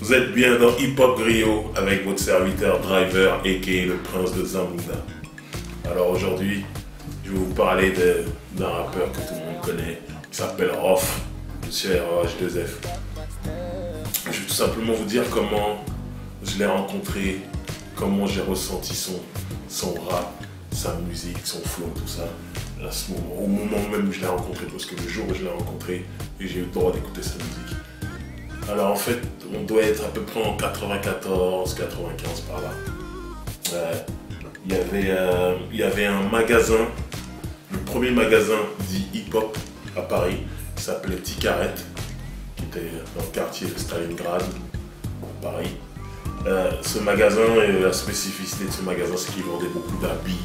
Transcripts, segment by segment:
Vous êtes bien dans Hip Hop Griot avec votre serviteur Driver aka le prince de Zamunda. Alors aujourd'hui, je vais vous parler d'un rappeur que tout le monde connaît, qui s'appelle Rof, Monsieur ROH2F. Je vais tout simplement vous dire comment je l'ai rencontré, comment j'ai ressenti son rap, sa musique, son flow, tout ça, à ce moment, au moment même où je l'ai rencontré, parce que le jour où je l'ai rencontré, j'ai eu le droit d'écouter sa musique. Alors en fait, on doit être à peu près en 94, 95 par là. Il y avait un magasin, le premier magasin dit hip-hop à Paris, qui s'appelait Ticaret, qui était dans le quartier de Stalingrad, à Paris. Ce magasin, la spécificité de ce magasin, c'est qu'il vendait beaucoup d'habits,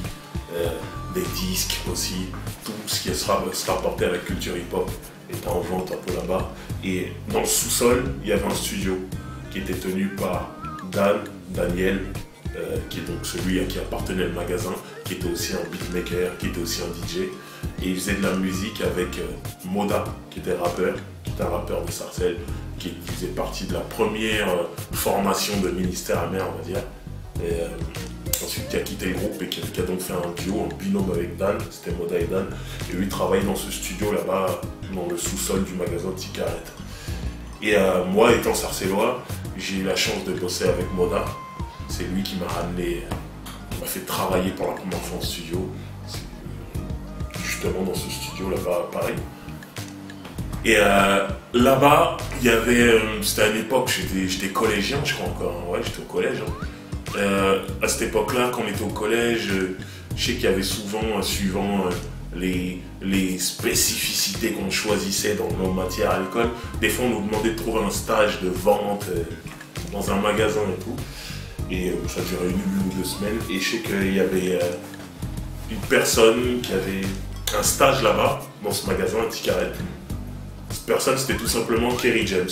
des disques aussi, tout ce qui se rapportait à la culture hip-hop était en vente un peu là-bas. Et dans le sous-sol, il y avait un studio qui était tenu par Daniel, qui est donc celui à qui appartenait le magasin, qui était aussi un beatmaker, qui était aussi un DJ. Et il faisait de la musique avec Moda, qui était un rappeur de Sarcelles, qui faisait partie de la première formation de Ministère Amer, on va dire. Et ensuite, qui a quitté le groupe et qui a donc fait un duo, un binôme avec Dan, c'était Moda et Dan. Et lui travaillait dans ce studio là-bas, dans le sous-sol du magasin Ticaret. Et moi, étant sarcellois, j'ai eu la chance de bosser avec Moda. C'est lui qui m'a ramené, qui m'a fait travailler pour la première fois en studio, justement dans ce studio là-bas à Paris. Et là-bas, il y avait, c'était à une époque, j'étais collégien, je crois encore, ouais, j'étais au collège. À cette époque-là, quand on était au collège, je sais qu'il y avait souvent, suivant les spécificités qu'on choisissait dans nos matières à l'école, des fois on nous demandait de trouver un stage de vente dans un magasin et tout. Et ça durait une ou deux semaines. Et je sais qu'il y avait une personne qui avait un stage là-bas, dans ce magasin à Ticaret. Cette personne, c'était tout simplement Kerry James.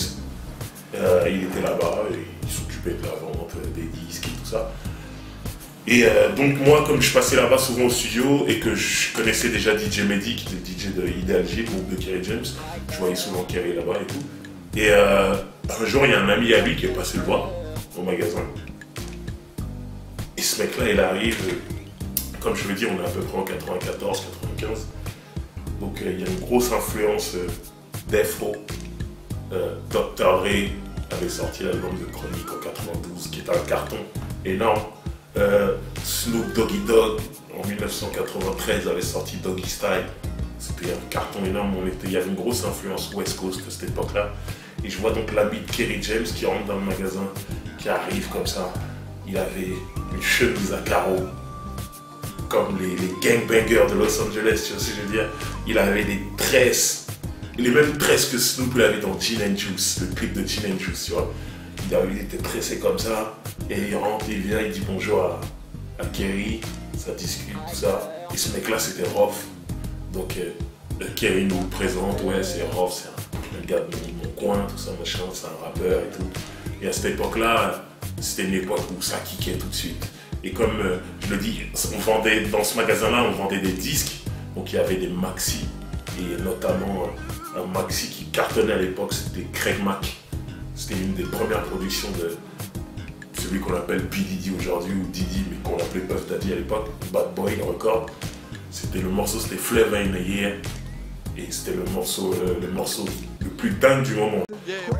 Il était là-bas, et il s'occupait de la vente des disques et tout ça. Et donc moi, comme je passais là-bas souvent au studio et que je connaissais déjà DJ Mehdi, qui était DJ de Ideal J, le groupe de Kerry James, je voyais souvent Kerry là-bas et tout. Et un jour, il y a un ami à lui qui est passé le voir au magasin. Et ce mec-là, il arrive, comme je veux dire, on est à peu près en 94, 95. Donc il y a une grosse influence d'Afro. Dr. Dre avait sorti l'album de Chronique en 92, qui est un carton énorme. Snoop Doggy Dogg en 1993 avait sorti Doggy Style. C'était un carton énorme. Il y avait une grosse influence West Coast à cette époque-là. Et je vois donc l'ami de Kerry James qui rentre dans le magasin, qui arrive comme ça. Il avait une chemise à carreaux, comme les gangbangers de Los Angeles, tu vois ce que je veux dire. Il avait des tresses, les mêmes tresses que Snoop l'avait dans Gin and Juice, le clip de Gin and Juice, tu vois. Il était tressé comme ça, et il rentre, il vient, il dit bonjour à Kerry, ça discute, tout ça. Et ce mec-là, c'était Rof. Donc Kerry nous le présente, ouais, c'est Rof, c'est un gars de mon coin, tout ça, machin, c'est un rappeur et tout. Et à cette époque-là, c'était une époque où ça kickait tout de suite. Et comme je le dis, on vendait, dans ce magasin-là, on vendait des disques. Donc il y avait des maxi, et notamment un maxi qui cartonnait à l'époque, c'était Craig Mack. C'était une des premières productions de celui qu'on appelle P. Diddy aujourd'hui, ou Diddy, mais qu'on appelait Puff Daddy à l'époque, Bad Boy Record. C'était le morceau, c'était Flavor in the Year. Et c'était le morceau le plus dingue du moment.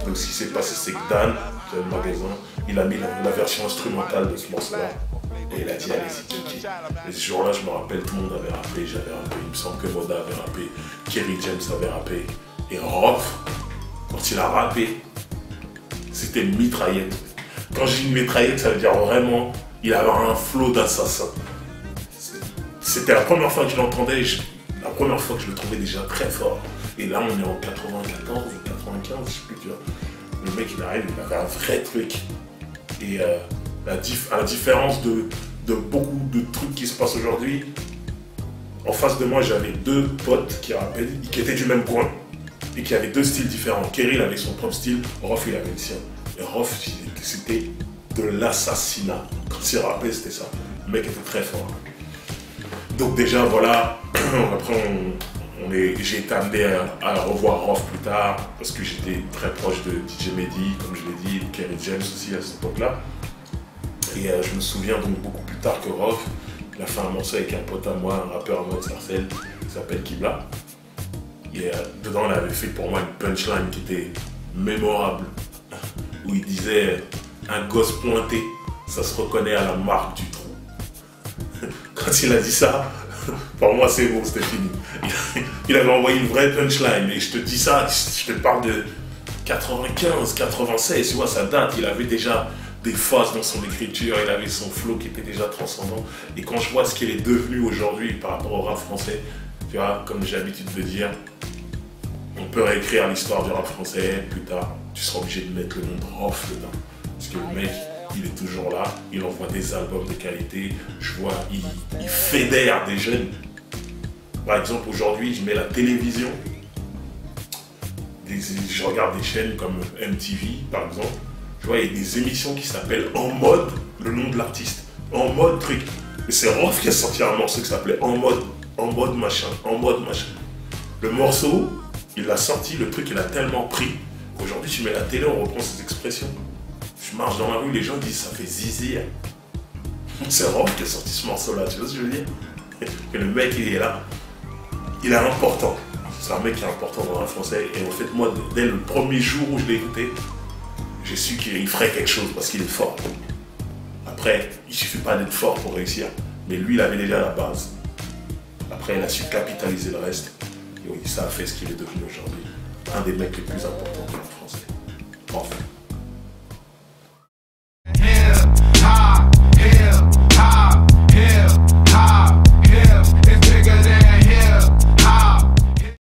Donc ce qui s'est passé, c'est que Dan, qui a le magasin, il a mis la version instrumentale de ce morceau-là. Et il a dit, allez-y, kické. Et ce jour-là, je me rappelle, tout le monde avait rappé, j'avais rappé. Il me semble que Moda avait rappé, Kerry James avait rappé. Et Rof, quand il a rappé, c'était une mitraillette. Quand je dis une mitraillette, ça veut dire vraiment, il avait un flow d'assassin. C'était la première fois que je l'entendais, la première fois que je le trouvais déjà très fort. Et là, on est en 94 ou 95, je sais plus, tu vois. Le mec, il arrive, il avait un vrai truc. Et à la différence de beaucoup de trucs qui se passent aujourd'hui, en face de moi, j'avais deux potes qui rappaient, qui étaient du même coin et qui avaient deux styles différents. Kerry, il avait son propre style, Rof, il avait le sien. Et Rof, c'était de l'assassinat. Quand il rappelait, c'était ça. Le mec était très fort. Donc déjà, voilà, après J'ai été amené à revoir Rof plus tard parce que j'étais très proche de DJ Mehdi, comme je l'ai dit, Kerry James aussi à cette époque-là. Et je me souviens donc beaucoup plus tard que Rof, il a fait un morceau avec un pote à moi, un rappeur à moi de Sarcelles, qui s'appelle Kibla. Et dedans, il avait fait pour moi une punchline qui était mémorable, où il disait « Un gosse pointé, ça se reconnaît à la marque du trou. » Quand il a dit ça, pour moi c'est bon, c'était fini. Il avait envoyé une vraie punchline, et je te dis ça, je te parle de 95, 96, tu vois, ça date, il avait déjà des phases dans son écriture, il avait son flow qui était déjà transcendant. Et quand je vois ce qu'il est devenu aujourd'hui par rapport au rap français, tu vois, comme j'ai l'habitude de dire, on peut réécrire l'histoire du rap français plus tard. Tu seras obligé de mettre le nom de Rof dedans. Parce que le mec, il est toujours là, il envoie des albums de qualité, je vois, il fédère des jeunes. Par exemple, aujourd'hui, je mets la télévision, je regarde des chaînes comme MTV, par exemple, je vois, il y a des émissions qui s'appellent En Mode, le nom de l'artiste, En Mode truc. Et c'est Rof qui a sorti un morceau qui s'appelait En Mode machin, En Mode machin. Le morceau, il l'a sorti, le truc, il a tellement pris qu'aujourd'hui, tu mets la télé, on reprend ces expressions. Je marche dans la rue, les gens disent ça fait zizi. C'est Rof qui a sorti ce morceau-là, tu vois ce que je veux dire? Et le mec, il est là, il est important. C'est un mec qui est important dans le français. Et en fait, moi, dès le premier jour où je l'ai écouté, j'ai su qu'il ferait quelque chose parce qu'il est fort. Après, il ne suffit pas d'être fort pour réussir. Mais lui, il avait déjà la base. Après, il a su capitaliser le reste. Et oui, ça a fait ce qu'il est devenu aujourd'hui. Un des mecs les plus importants dans le français. Enfin.